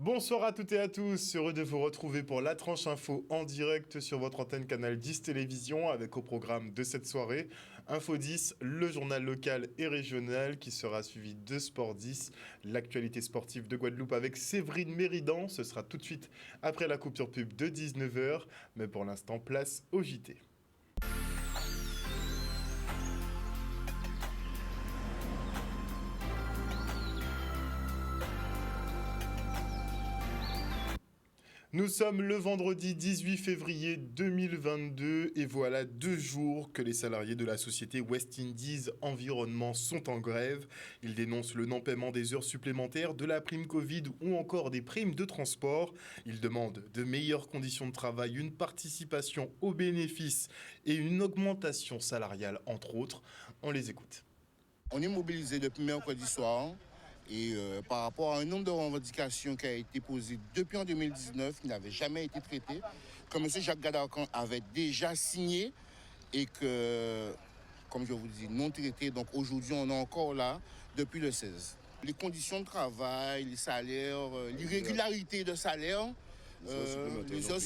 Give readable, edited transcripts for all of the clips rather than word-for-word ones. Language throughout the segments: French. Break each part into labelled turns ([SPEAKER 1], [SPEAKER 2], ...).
[SPEAKER 1] Bonsoir à toutes et à tous, heureux de vous retrouver pour la tranche info en direct sur votre antenne Canal 10 Télévision avec au programme de cette soirée Info 10, le journal local et régional qui sera suivi de Sport 10, l'actualité sportive de Guadeloupe avec Séverine Méridan. Ce sera tout de suite après la coupure pub de 19h, mais pour l'instant place au JT. Nous sommes le vendredi 18 février 2022 et voilà 2 jours que les salariés de la société West Indies Environnement sont en grève. Ils dénoncent le non-paiement des heures supplémentaires, de la prime Covid ou encore des primes de transport. Ils demandent de meilleures conditions de travail, une participation aux bénéfices et une augmentation salariale entre autres. On les écoute.
[SPEAKER 2] On est mobilisé depuis mercredi soir et par rapport à un nombre de revendications qui a été posé depuis en 2019, qui n'avait jamais été traité, que M. Jacques Gadarcan avait déjà signé et que, comme je vous dis, non traité. Donc aujourd'hui, on est encore là depuis le 16. Les conditions de travail, les salaires, l'irrégularité de salaire, les heures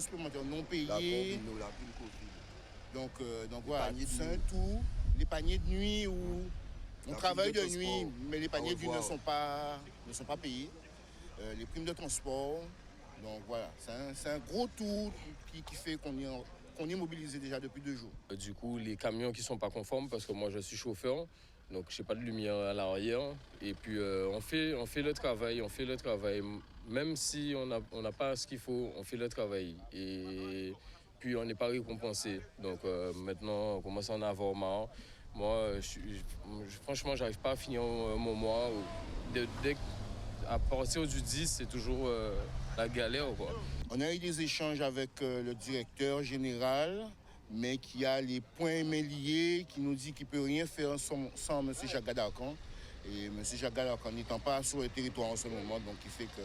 [SPEAKER 2] supplémentaires non payées. Donc voilà, c'est un tout. Les paniers de nuit où on travaille de nuit, mais les paniers de nuit ne sont pas payés. Les primes de transport. Donc voilà, c'est un gros tout qui fait qu'on est mobilisé déjà depuis 2 jours.
[SPEAKER 3] Du coup, les camions qui ne sont pas conformes, parce que moi je suis chauffeur, donc je n'ai pas de lumière à l'arrière. Et puis on fait le travail, même si on n'a pas ce qu'il faut, on fait le travail. Et puis on n'est pas récompensé. Donc maintenant, on commence à en avoir marre. Moi, franchement, j'arrive pas à finir mon mois. À partir du 10, c'est toujours la galère, quoi.
[SPEAKER 2] On a eu des échanges avec le directeur général, mais qui a les poings liés, qui nous dit qu'il ne peut rien faire sans M. Jacques Gadarcan. Et M. Jacques Gadarcan n'étant pas sur le territoire en ce moment, donc il fait que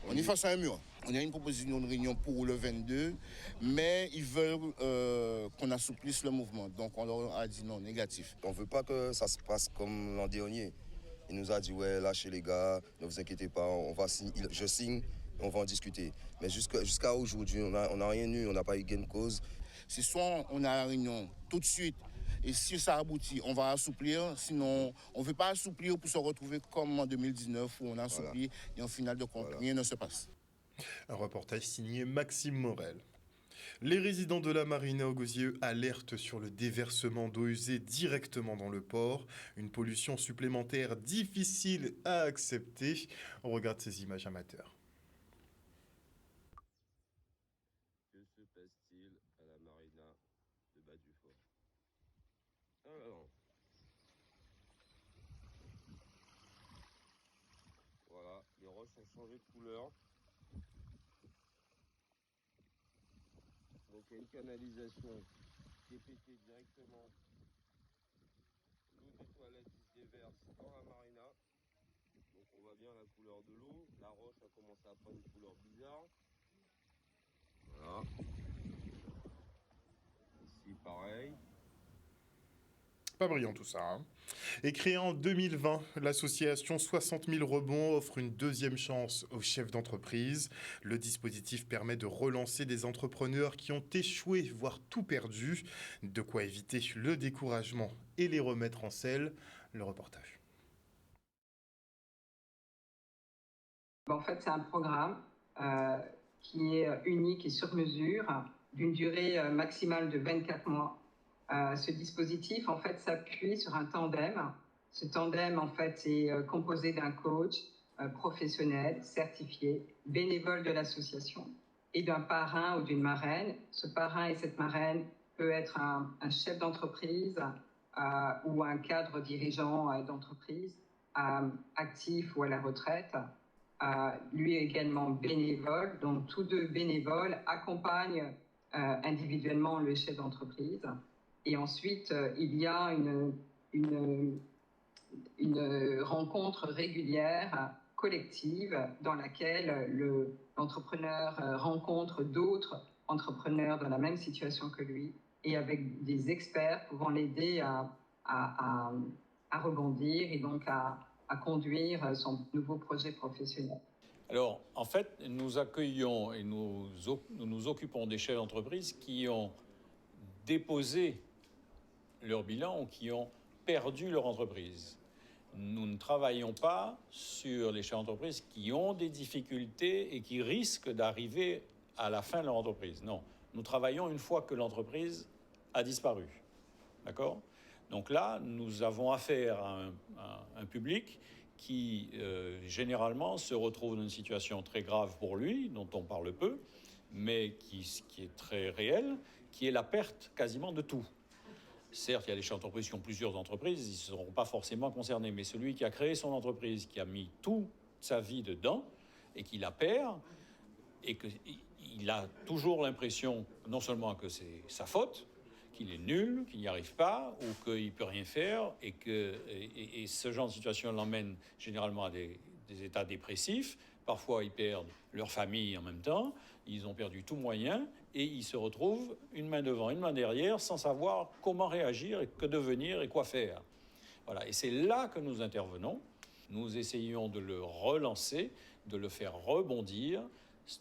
[SPEAKER 2] on est face à un mur. On a une proposition de réunion pour le 22, mais ils veulent qu'on assouplisse le mouvement. Donc on leur a dit non, négatif.
[SPEAKER 4] On ne veut pas que ça se passe comme l'an dernier. Il nous a dit, ouais, lâchez les gars, ne vous inquiétez pas, on va signer, je signe, on va en discuter. Mais jusqu'à aujourd'hui, on n'a rien eu, on n'a pas eu gain de cause.
[SPEAKER 2] C'est soit on a la réunion tout de suite, et si ça aboutit, on va assouplir. Sinon, on ne veut pas assouplir pour se retrouver comme en 2019 où on a assoupli et en finale de compte, rien ne se passe.
[SPEAKER 1] Un reportage signé Maxime Morel. Les résidents de la marina au Gosier alertent sur le déversement d'eau usée directement dans le port. Une pollution supplémentaire difficile à accepter. On regarde ces images amateurs.
[SPEAKER 3] Que se passe-t-il à la marina de Bas du Fort? Alors, voilà, les roches ont changé de couleur. Donc il y a une canalisation qui est pétée directement. L'eau des toilettes qui se déverse dans la marina. Donc on voit bien la couleur de l'eau. La roche a commencé à prendre une couleur bizarre. Voilà. Ici pareil.
[SPEAKER 1] Pas brillant tout ça. Et créée en 2020, l'association 60 000 rebonds offre une deuxième chance aux chefs d'entreprise. Le dispositif permet de relancer des entrepreneurs qui ont échoué, voire tout perdu. De quoi éviter le découragement et les remettre en selle. Le reportage.
[SPEAKER 5] En fait, c'est un programme qui est unique et sur mesure, d'une durée maximale de 24 mois. Ce dispositif, en fait, s'appuie sur un tandem. Ce tandem, en fait, est composé d'un coach professionnel, certifié, bénévole de l'association et d'un parrain ou d'une marraine. Ce parrain et cette marraine peut être un chef d'entreprise ou un cadre dirigeant d'entreprise actif ou à la retraite. Lui également bénévole, donc tous deux bénévoles accompagnent individuellement le chef d'entreprise. Et ensuite, il y a une rencontre régulière, collective, dans laquelle l'entrepreneur rencontre d'autres entrepreneurs dans la même situation que lui et avec des experts pouvant l'aider à rebondir et donc à conduire son nouveau projet professionnel.
[SPEAKER 6] Alors, en fait, nous accueillons et nous nous occupons des chefs d'entreprise qui ont déposé leur bilan ou qui ont perdu leur entreprise. Nous ne travaillons pas sur les chefs d'entreprise qui ont des difficultés et qui risquent d'arriver à la fin de leur entreprise. Non, nous travaillons une fois que l'entreprise a disparu. D'accord ? Donc là, nous avons affaire à un public qui, généralement, se retrouve dans une situation très grave pour lui, dont on parle peu, mais qui est très réelle, qui est la perte quasiment de tout. Certes, il y a des chefs d'entreprise qui ont plusieurs entreprises, ils ne seront pas forcément concernés, mais celui qui a créé son entreprise, qui a mis toute sa vie dedans, et qui la perd, et qu'il a toujours l'impression, non seulement que c'est sa faute, qu'il est nul, qu'il n'y arrive pas, ou qu'il ne peut rien faire, et ce genre de situation l'emmène généralement à des états dépressifs. Parfois, ils perdent leur famille en même temps, ils ont perdu tout moyen, et ils se retrouvent une main devant, une main derrière, sans savoir comment réagir, et que devenir, et quoi faire. Voilà. Et c'est là que nous intervenons. Nous essayons de le relancer, de le faire rebondir.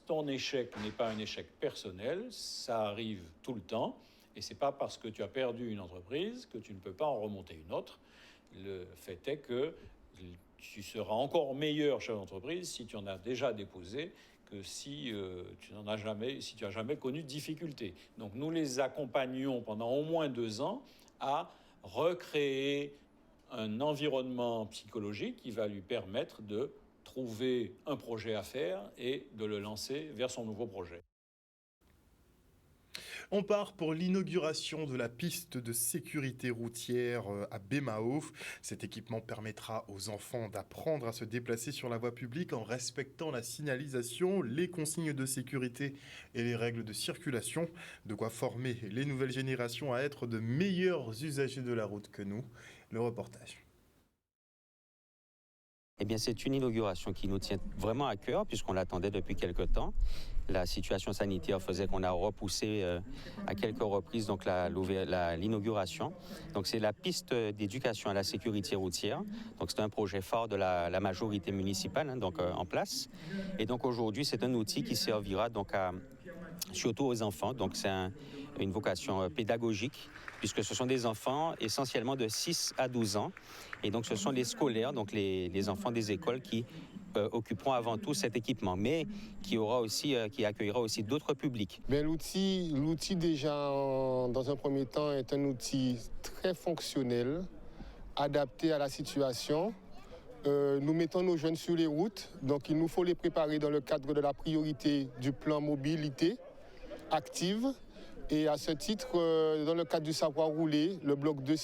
[SPEAKER 6] Ton échec n'est pas un échec personnel, ça arrive tout le temps. Et ce n'est pas parce que tu as perdu une entreprise que tu ne peux pas en remonter une autre. Le fait est que tu seras encore meilleur chef d'entreprise si tu en as déjà déposé que si tu n'as jamais connu de difficulté. Donc nous les accompagnons pendant au moins 2 ans à recréer un environnement psychologique qui va lui permettre de trouver un projet à faire et de le lancer vers son nouveau projet.
[SPEAKER 1] On part pour l'inauguration de la piste de sécurité routière à Bemao. Cet équipement permettra aux enfants d'apprendre à se déplacer sur la voie publique en respectant la signalisation, les consignes de sécurité et les règles de circulation. De quoi former les nouvelles générations à être de meilleurs usagers de la route que nous. Le reportage.
[SPEAKER 7] Eh bien, c'est une inauguration qui nous tient vraiment à cœur puisqu'on l'attendait depuis quelque temps. La situation sanitaire faisait qu'on a repoussé à quelques reprises donc l'inauguration. Donc c'est la piste d'éducation à la sécurité routière. Donc c'est un projet phare de la majorité municipale en place. Et donc aujourd'hui c'est un outil qui servira donc surtout aux enfants. Donc c'est une vocation pédagogique puisque ce sont des enfants essentiellement de 6 à 12 ans. Et donc ce sont les scolaires, donc les enfants des écoles qui occuperont avant tout cet équipement, mais qui accueillera aussi d'autres publics.
[SPEAKER 8] L'outil déjà, dans un premier temps, est un outil très fonctionnel, adapté à la situation. Nous mettons nos jeunes sur les routes, donc il nous faut les préparer dans le cadre de la priorité du plan mobilité active. Et à ce titre, dans le cadre du savoir rouler, le bloc 2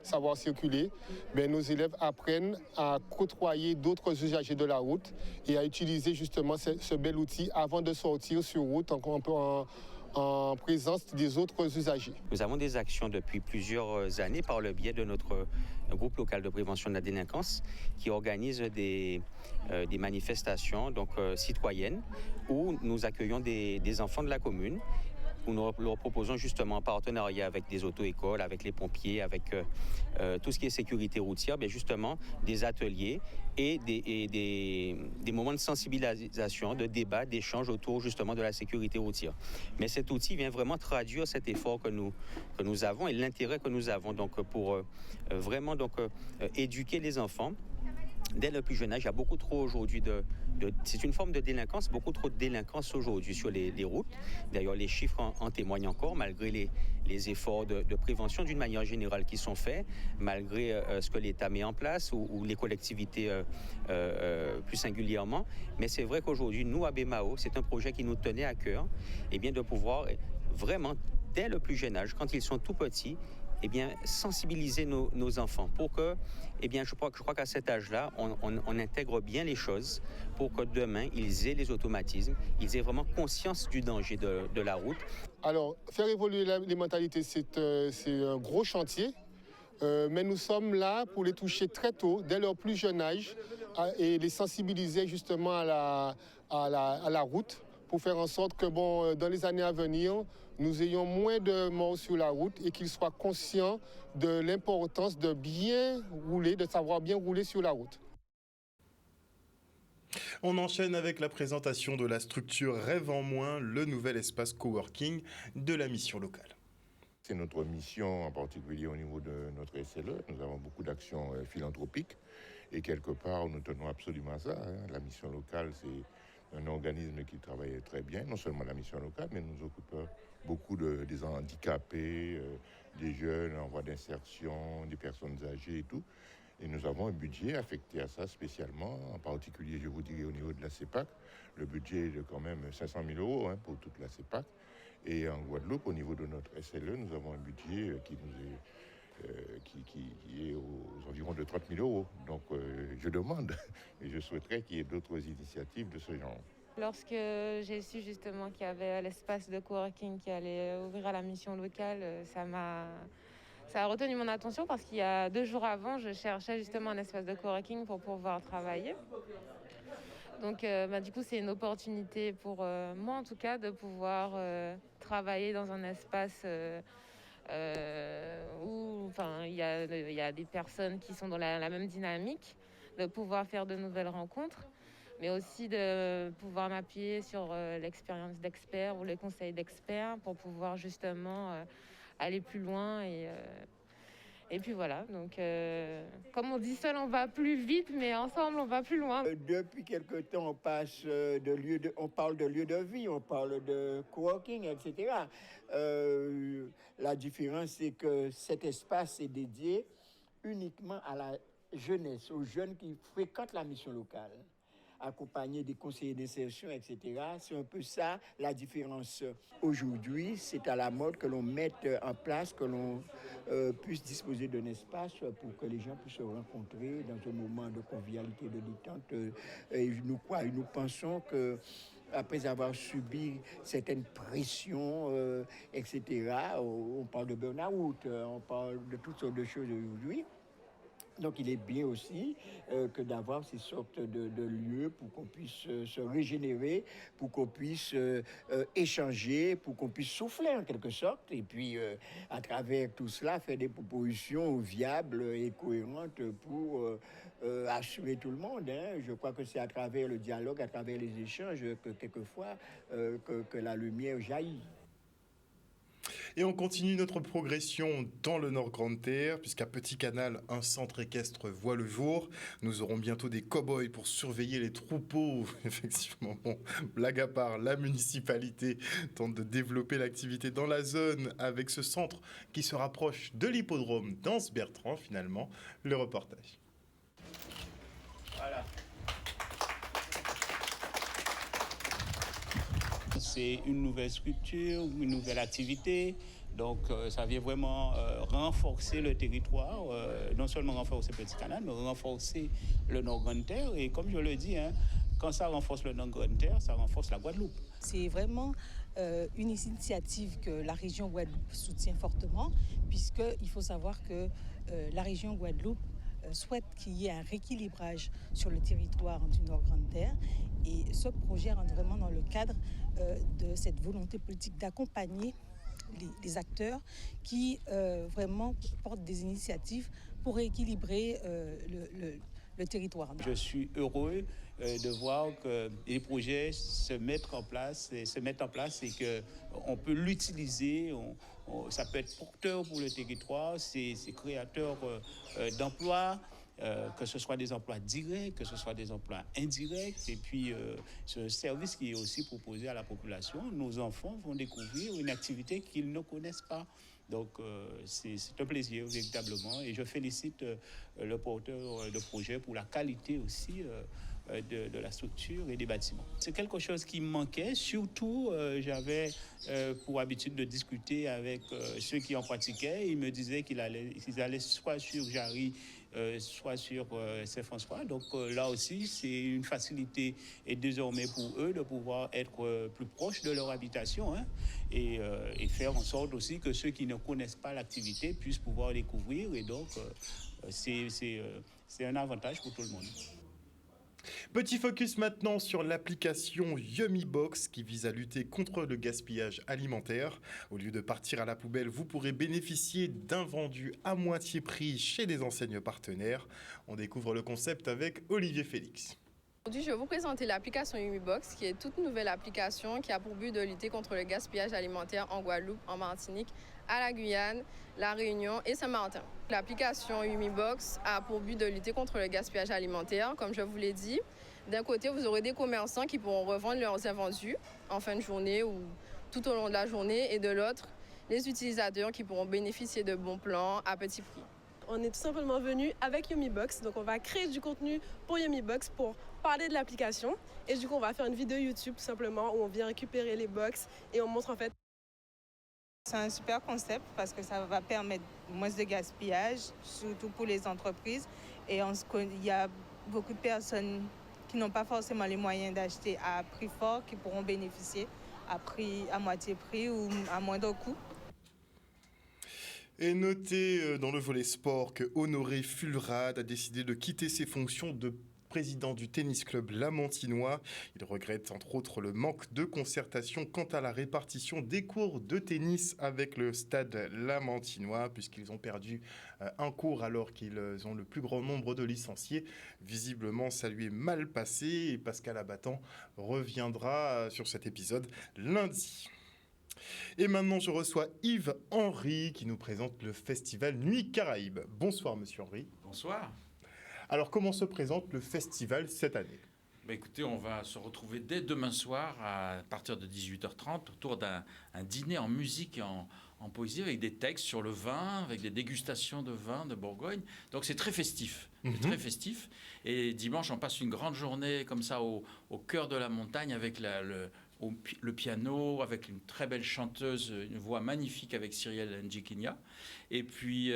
[SPEAKER 8] savoir circuler, nos élèves apprennent à côtoyer d'autres usagers de la route et à utiliser justement ce bel outil avant de sortir sur route en présence des autres usagers.
[SPEAKER 7] Nous avons des actions depuis plusieurs années par le biais de notre groupe local de prévention de la délinquance qui organise des manifestations citoyennes où nous accueillons des enfants de la commune, où nous leur proposons justement en partenariat avec des auto-écoles, avec les pompiers, avec tout ce qui est sécurité routière, justement des ateliers et des moments de sensibilisation, de débat, d'échange autour justement de la sécurité routière. Mais cet outil vient vraiment traduire cet effort que nous avons et l'intérêt que nous avons pour vraiment éduquer les enfants. Dès le plus jeune âge, il y a beaucoup trop aujourd'hui c'est une forme de délinquance, beaucoup trop de délinquance aujourd'hui sur les routes. D'ailleurs, les chiffres en témoignent encore, malgré les efforts de prévention d'une manière générale qui sont faits, malgré ce que l'État met en place ou les collectivités plus singulièrement. Mais c'est vrai qu'aujourd'hui, nous, à Bemao, c'est un projet qui nous tenait à cœur, de pouvoir vraiment, dès le plus jeune âge, quand ils sont tout petits, sensibiliser nos enfants pour que, je crois qu'à cet âge-là, on intègre bien les choses pour que demain, ils aient les automatismes, ils aient vraiment conscience du danger de la route.
[SPEAKER 8] Alors, faire évoluer les mentalités, c'est un gros chantier, mais nous sommes là pour les toucher très tôt, dès leur plus jeune âge, et les sensibiliser justement à la route, pour faire en sorte que dans les années à venir, nous ayons moins de morts sur la route et qu'ils soient conscients de l'importance de bien rouler, de savoir bien rouler sur la route.
[SPEAKER 1] On enchaîne avec la présentation de la structure Rêve en Moins, le nouvel espace coworking de la mission locale.
[SPEAKER 9] C'est notre mission, en particulier au niveau de notre SLE. Nous avons beaucoup d'actions philanthropiques et quelque part, nous tenons absolument à ça. La mission locale, c'est un organisme qui travaille très bien, non seulement la mission locale, mais nous occupe beaucoup des handicapés, des jeunes en voie d'insertion, des personnes âgées et tout. Et nous avons un budget affecté à ça spécialement, en particulier, je vous dirais, au niveau de la CEPAC. Le budget est de quand même 500 000 euros pour toute la CEPAC. Et en Guadeloupe, au niveau de notre SLE, nous avons un budget qui est aux environs de 30 000 euros. Donc je demande et je souhaiterais qu'il y ait d'autres initiatives de ce genre.
[SPEAKER 10] Lorsque j'ai su justement qu'il y avait l'espace de coworking qui allait ouvrir à la mission locale, ça a retenu mon attention parce qu'il y a 2 jours avant, je cherchais justement un espace de coworking pour pouvoir travailler. Donc du coup, c'est une opportunité pour moi en tout cas de pouvoir travailler dans un espace où il y a des personnes qui sont dans la même dynamique, de pouvoir faire de nouvelles rencontres, mais aussi de pouvoir m'appuyer sur l'expérience d'experts ou les conseils d'experts pour pouvoir justement aller plus loin et puis voilà, donc comme on dit, seul on va plus vite, mais ensemble on va plus loin.
[SPEAKER 11] Depuis quelque temps, on parle de lieu de vie, on parle de coworking, etc. La différence, c'est que cet espace est dédié uniquement à la jeunesse, aux jeunes qui fréquentent la mission locale, accompagnés des conseillers d'insertion, etc. C'est un peu ça la différence. Aujourd'hui, c'est à la mode que l'on mette en place, que l'on puisse disposer d'un espace pour que les gens puissent se rencontrer dans un moment de convivialité, de détente. Et nous pensons que après avoir subi certaines pressions, etc., on parle de burn-out, on parle de toutes sortes de choses aujourd'hui. Donc il est bien aussi que d'avoir ces sortes de lieux pour qu'on puisse se régénérer, pour qu'on puisse échanger, pour qu'on puisse souffler en quelque sorte. Et puis à travers tout cela, faire des propositions viables et cohérentes pour assurer tout le monde. Je crois que c'est à travers le dialogue, à travers les échanges que quelquefois que la lumière jaillit.
[SPEAKER 1] Et on continue notre progression dans le Nord Grande Terre, puisqu'à Petit Canal, un centre équestre voit le jour. Nous aurons bientôt des cow-boys pour surveiller les troupeaux. Effectivement, bon, blague à part, la municipalité tente de développer l'activité dans la zone avec ce centre qui se rapproche de l'hippodrome d'Anse-Bertrand, finalement. Le reportage.
[SPEAKER 12] Voilà. C'est une nouvelle structure, une nouvelle activité. Donc, ça vient vraiment renforcer le territoire, non seulement renforcer Petit Canal, mais renforcer le Nord Grande Terre. Et comme je le dis, quand ça renforce le Nord Grande Terre, ça renforce la Guadeloupe.
[SPEAKER 13] C'est vraiment une initiative que la région Guadeloupe soutient fortement, puisqu'il faut savoir que la région Guadeloupe souhaite qu'il y ait un rééquilibrage sur le territoire du Nord Grande Terre. Et ce projet rentre vraiment dans le cadre de cette volonté politique d'accompagner les acteurs qui vraiment portent des initiatives pour rééquilibrer le territoire.
[SPEAKER 12] Je suis heureux de voir que les projets se mettent en place et qu'on peut l'utiliser. Ça peut être porteur pour le territoire, c'est créateur d'emplois. Que ce soit des emplois directs, que ce soit des emplois indirects. Et puis, ce service qui est aussi proposé à la population, nos enfants vont découvrir une activité qu'ils ne connaissent pas. Donc, c'est un plaisir, véritablement. Et je félicite le porteur de projet pour la qualité aussi de la structure et des bâtiments. C'est quelque chose qui me manquait. Surtout, j'avais pour habitude de discuter avec ceux qui en pratiquaient. Ils me disaient qu'ils allaient soit sur Jarry, soit sur Saint-François. Donc là aussi, c'est une facilité et désormais pour eux de pouvoir être plus proches de leur habitation et faire en sorte aussi que ceux qui ne connaissent pas l'activité puissent pouvoir découvrir. Et donc, c'est un avantage pour tout le monde.
[SPEAKER 1] Petit focus maintenant sur l'application Yummy Box qui vise à lutter contre le gaspillage alimentaire. Au lieu de partir à la poubelle, vous pourrez bénéficier d'un vendu à moitié prix chez des enseignes partenaires. On découvre le concept avec Olivier Félix.
[SPEAKER 14] Aujourd'hui, je vais vous présenter l'application Yumibox, qui est toute nouvelle application qui a pour but de lutter contre le gaspillage alimentaire en Guadeloupe, en Martinique, à la Guyane, la Réunion et Saint-Martin. L'application Yumibox a pour but de lutter contre le gaspillage alimentaire, comme je vous l'ai dit. D'un côté, vous aurez des commerçants qui pourront revendre leurs invendus en fin de journée ou tout au long de la journée, et de l'autre, les utilisateurs qui pourront bénéficier de bons plans à petit prix.
[SPEAKER 15] On est tout simplement venu avec Yumibox, donc on va créer du contenu pour Yumibox pour parler de l'application, et du coup on va faire une vidéo YouTube tout simplement où on vient récupérer les box et on montre en fait.
[SPEAKER 16] C'est un super concept parce que ça va permettre moins de gaspillage, surtout pour les entreprises, et il y a beaucoup de personnes qui n'ont pas forcément les moyens d'acheter à prix fort qui pourront bénéficier à moitié prix ou à moindre coût.
[SPEAKER 1] Et notez dans le volet sport que Honoré Fulrad a décidé de quitter ses fonctions de président du tennis club Lamantinois. Il regrette entre autres le manque de concertation quant à la répartition des cours de tennis avec le stade Lamantinois, puisqu'ils ont perdu un cours alors qu'ils ont le plus grand nombre de licenciés. Visiblement, ça lui est mal passé et Pascal Abattant reviendra sur cet épisode lundi. Et maintenant, je reçois Yves Henry qui nous présente le festival Nuit Caraïbes. Bonsoir, monsieur Henry.
[SPEAKER 17] Bonsoir.
[SPEAKER 1] Alors, comment se présente le festival cette année ?
[SPEAKER 17] Écoutez, on va se retrouver dès demain soir à partir de 18h30 autour d'un dîner en musique et en poésie avec des textes sur le vin, avec des dégustations de vin de Bourgogne. Donc c'est très festif. C'est très festif. Et dimanche, on passe une grande journée comme ça au cœur de la montagne avec le piano, avec une très belle chanteuse, une voix magnifique avec Cyrielle Ndjikinia, et puis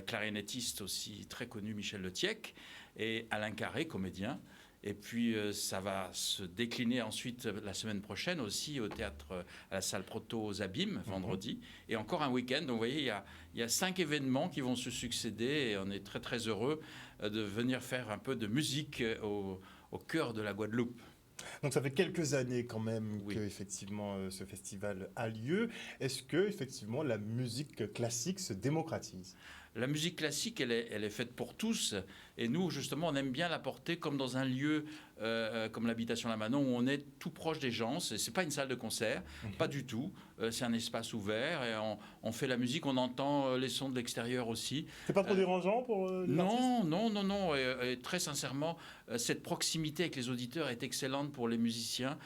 [SPEAKER 17] clarinettiste aussi très connu, Michel Letiec, et Alain Carré, comédien. Et puis ça va se décliner ensuite la semaine prochaine aussi au théâtre, à la salle Proto aux Abîmes, vendredi, et encore un week-end. Donc vous voyez, il y a 5 événements qui vont se succéder, et on est très très heureux de venir faire un peu de musique au cœur de la Guadeloupe.
[SPEAKER 1] Donc ça fait quelques années quand même que effectivement ce festival a lieu. Est-ce que effectivement la musique classique se démocratise ?
[SPEAKER 17] La musique classique, elle est faite pour tous. Et nous, justement, on aime bien la porter comme dans un lieu comme l'habitation La Manon, où on est tout proche des gens. Ce n'est pas une salle de concert, pas du tout. C'est un espace ouvert et on fait la musique. On entend les sons de l'extérieur aussi.
[SPEAKER 1] C'est pas trop dérangeant pour les artistes ?
[SPEAKER 17] Non. Et très sincèrement, cette proximité avec les auditeurs est excellente pour les musiciens,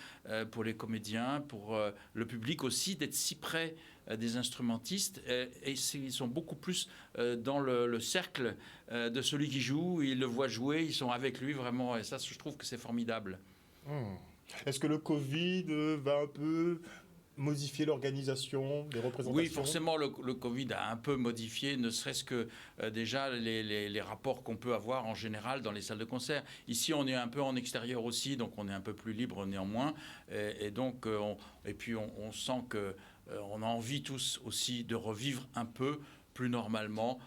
[SPEAKER 17] pour les comédiens, pour le public aussi, d'être si près des instrumentistes, et ils sont beaucoup plus dans le cercle de celui qui joue, ils le voient jouer, ils sont avec lui vraiment, et ça je trouve que c'est formidable.
[SPEAKER 1] Est-ce que le Covid va un peu modifier l'organisation des représentations ?
[SPEAKER 17] Oui, forcément, le Covid a un peu modifié, ne serait-ce que déjà les rapports qu'on peut avoir en général dans les salles de concert. Ici, on est un peu en extérieur aussi, donc on est un peu plus libre néanmoins, et donc on sent que on a envie tous aussi de revivre un peu plus normalement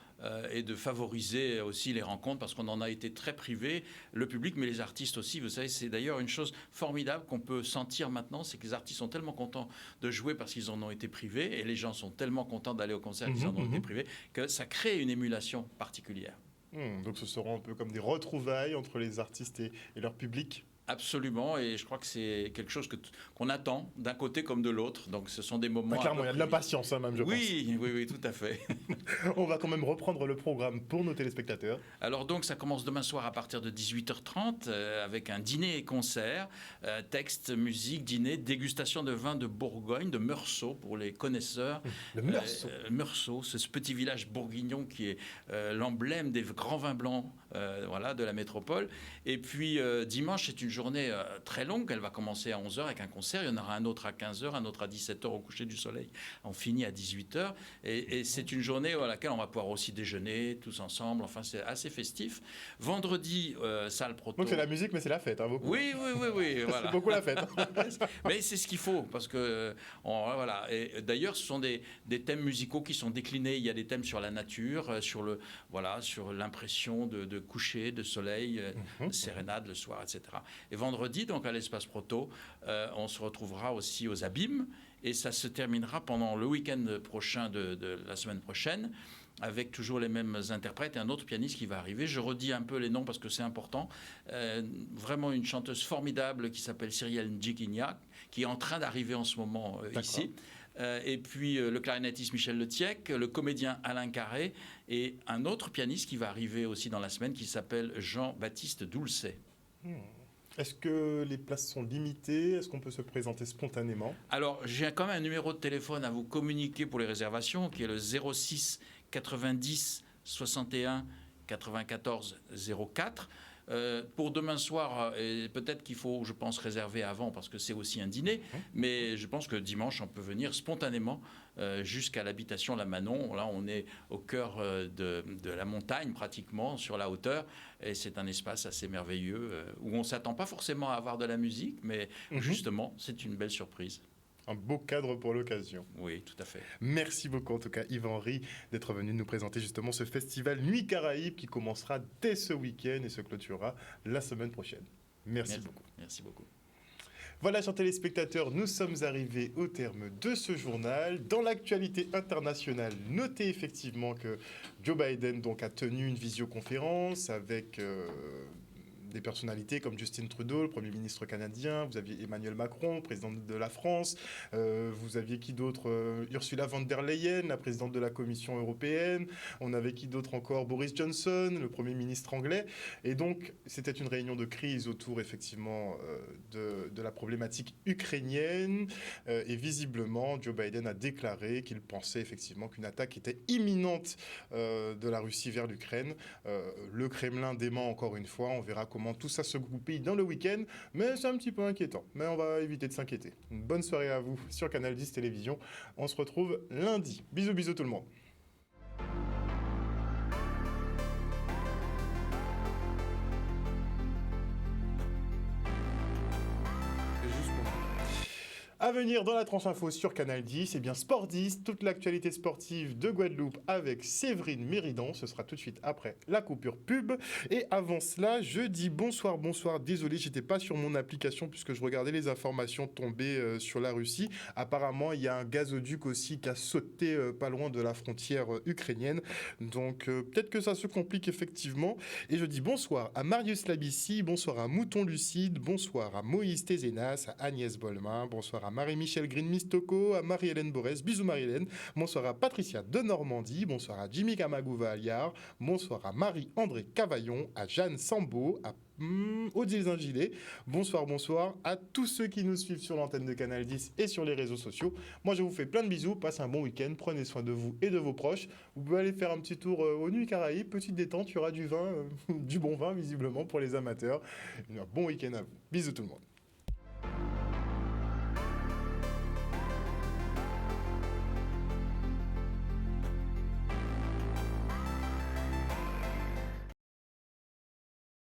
[SPEAKER 17] et de favoriser aussi les rencontres, parce qu'on en a été très privés, le public, mais les artistes aussi. Vous savez, c'est d'ailleurs une chose formidable qu'on peut sentir maintenant, c'est que les artistes sont tellement contents de jouer parce qu'ils en ont été privés, et les gens sont tellement contents d'aller au concert qu'ils en ont été privés, que ça crée une émulation particulière.
[SPEAKER 1] Donc ce seront un peu comme des retrouvailles entre les artistes et leur public ?
[SPEAKER 17] Absolument, et je crois que c'est quelque chose qu'on attend d'un côté comme de l'autre. Donc ce sont des moments...
[SPEAKER 1] clairement, il y a de l'impatience même, je pense.
[SPEAKER 17] Oui, tout à fait.
[SPEAKER 1] On va quand même reprendre le programme pour nos téléspectateurs.
[SPEAKER 17] Alors donc ça commence demain soir à partir de 18h30 avec un dîner et concert, texte, musique, dîner, dégustation de vin de Bourgogne, de Meursault pour les connaisseurs.
[SPEAKER 1] Le Meursault.
[SPEAKER 17] Meursault, c'est ce petit village bourguignon qui est l'emblème des grands vins blancs de la métropole. Et puis dimanche, c'est une journée très longue. Elle va commencer à 11h avec un concert. Il y en aura un autre à 15h, un autre à 17h au coucher du soleil. On finit à 18h. Et c'est une journée à laquelle on va pouvoir aussi déjeuner tous ensemble. Enfin, c'est assez festif. Vendredi, salle Proto.
[SPEAKER 1] Donc c'est la musique, mais c'est la fête, beaucoup.
[SPEAKER 17] Oui. Voilà.
[SPEAKER 1] C'est beaucoup la fête.
[SPEAKER 17] Mais c'est ce qu'il faut, parce que voilà. Et d'ailleurs, ce sont des thèmes musicaux qui sont déclinés. Il y a des thèmes sur la nature, sur l'impression de coucher, de soleil, sérénade le soir, etc. Et vendredi, donc à l'Espace Proto, on se retrouvera aussi aux Abîmes. Et ça se terminera pendant le week-end prochain de la semaine prochaine, avec toujours les mêmes interprètes et un autre pianiste qui va arriver. Je redis un peu les noms parce que c'est important. Vraiment une chanteuse formidable qui s'appelle Cyrielle Ndjigignac, qui est en train d'arriver en ce moment ici. Et puis le clarinettiste Michel Letiec, le comédien Alain Carré et un autre pianiste qui va arriver aussi dans la semaine qui s'appelle Jean-Baptiste Doulcet.
[SPEAKER 1] Est-ce que les places sont limitées? Est-ce qu'on peut se présenter spontanément?
[SPEAKER 17] Alors, j'ai quand même un numéro de téléphone à vous communiquer pour les réservations, qui est le 06 90 61 94 04. Pour demain soir, peut-être qu'il faut, je pense, réserver avant parce que c'est aussi un dîner, mais je pense que dimanche, on peut venir spontanément jusqu'à l'habitation La Manon. Là, on est au cœur de la montagne, pratiquement, sur la hauteur, et c'est un espace assez merveilleux où on ne s'attend pas forcément à avoir de la musique, mais justement, c'est une belle surprise.
[SPEAKER 1] Un beau cadre pour l'occasion.
[SPEAKER 17] Oui, tout à fait.
[SPEAKER 1] Merci beaucoup en tout cas Yves-Henri d'être venu nous présenter justement ce festival Nuit Caraïbes qui commencera dès ce week-end et se clôturera la semaine prochaine. Merci beaucoup.
[SPEAKER 17] Merci beaucoup.
[SPEAKER 1] Voilà, chers téléspectateurs, nous sommes arrivés au terme de ce journal. Dans l'actualité internationale, notez effectivement que Joe Biden donc, a tenu une visioconférence avec des personnalités comme Justin Trudeau, le Premier ministre canadien, vous aviez Emmanuel Macron, président de la France, vous aviez qui d'autre? Ursula von der Leyen, la présidente de la Commission européenne, on avait qui d'autre encore? Boris Johnson, le Premier ministre anglais. Et donc, c'était une réunion de crise autour, effectivement, de la problématique ukrainienne. Et visiblement, Joe Biden a déclaré qu'il pensait, effectivement, qu'une attaque était imminente de la Russie vers l'Ukraine. Le Kremlin dément encore une fois, on verra comment tout ça se goupille dans le week-end, mais c'est un petit peu inquiétant. Mais on va éviter de s'inquiéter. Une bonne soirée à vous sur Canal 10 Télévision. On se retrouve lundi. Bisous, bisous tout le monde. À venir dans la tranche info sur Canal 10, bien Sport 10, toute l'actualité sportive de Guadeloupe avec Séverine Méridan. Ce sera tout de suite après la coupure pub. Et avant cela, je dis bonsoir. Désolé, j'étais pas sur mon application puisque je regardais les informations tombées sur la Russie. Apparemment, il y a un gazoduc aussi qui a sauté pas loin de la frontière ukrainienne. Donc peut-être que ça se complique effectivement. Et je dis bonsoir à Marius Labissi, bonsoir à Mouton Lucide, bonsoir à Moïse Tézénas, à Agnès Bolmin, bonsoir à Marie-Michel Green-Mistoko, à Marie-Hélène Borès, bisous Marie-Hélène, bonsoir à Patricia de Normandie, bonsoir à Jimmy Kamagouva-Aliard, bonsoir à Marie-André Cavaillon, à Jeanne Sambo, à Odile Zingilet, bonsoir à tous ceux qui nous suivent sur l'antenne de Canal 10 et sur les réseaux sociaux. Moi je vous fais plein de bisous, passez un bon week-end, prenez soin de vous et de vos proches. Vous pouvez aller faire un petit tour aux Nuits Caraïbes, petite détente, il y aura du vin, du bon vin visiblement pour les amateurs. Un bon week-end à vous. Bisous tout le monde.